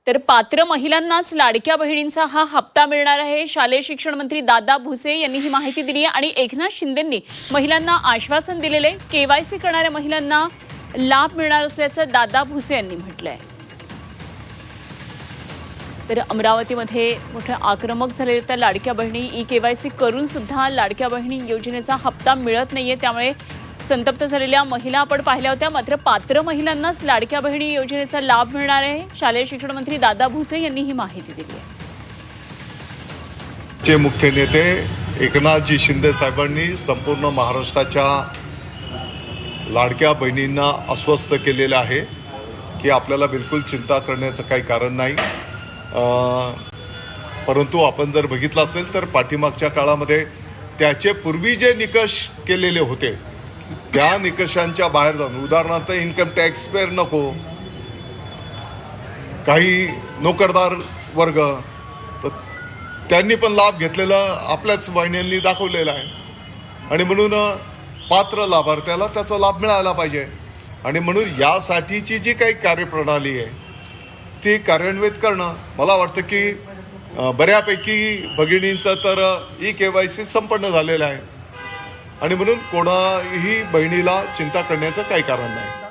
तर पात्र महिलांनाच लाडक्या बहिणींचा हा हप्ता मिळणार आहे। शालेय शिक्षण मंत्री दादा भुसे यांनी ही माहिती दिली आहे आणि एकनाथ शिंदेंनी महिलांना आश्वासन दिलेले केवायसी करणाऱ्या महिलांना लाभ मिळणार असल्याचं दादा भुसे यांनी म्हटलंय। तर अमरावतीमध्ये मोठं आक्रमक झालेले तर लाडक्या बहिणी केवायसी करून सुद्धा लाडक्या बहिणी योजनेचा हप्ता मिळत नाहीये, त्यामुळे संतप्त झालेल्या महिला आपण पाहिल्या होत्या। मात्र पात्र महिलांनाच लाडक्या बहिणी योजनेचा लाभ मिळणार आहे। शालेय शिक्षण मंत्री दादा भुसे यांनी ही माहिती दिली आहे। चे मुख्य नेते एकनाथजी शिंदे साहेबांनी संपूर्ण महाराष्ट्राच्या लाडक्या बहिणींना अस्वस्थ केलेलं आहे की आपल्याला बिलकुल चिंता करण्याचं काही कारण नाही। परंतु आपण जर बघितलं असेल तर पाठीमागच्या काळामध्ये त्याचे पूर्वी जे निकष केलेले होते त्या निकषांच्या बाहेर जाऊन, उदाहरणार्थ इन्कम टॅक्स पेअर नको, काही नोकरदार वर्ग, तर त्यांनी पण लाभ घेतलेला आपल्याच वाहिन्यांनी दाखवलेला आहे आणि म्हणून पात्र लाभार्थ्याला त्याचा लाभ मिळाला पाहिजे आणि म्हणून यासाठीची जी काही कार्यप्रणाली आहे ती कार्यान्वित करणं, मला वाटतं की बऱ्यापैकी भगिनींचं तर केवायसी संपन्न झालेलं आहे आणि म्हणून कोणाही बहिणीला चिंता करण्याचं काही कारण नाही।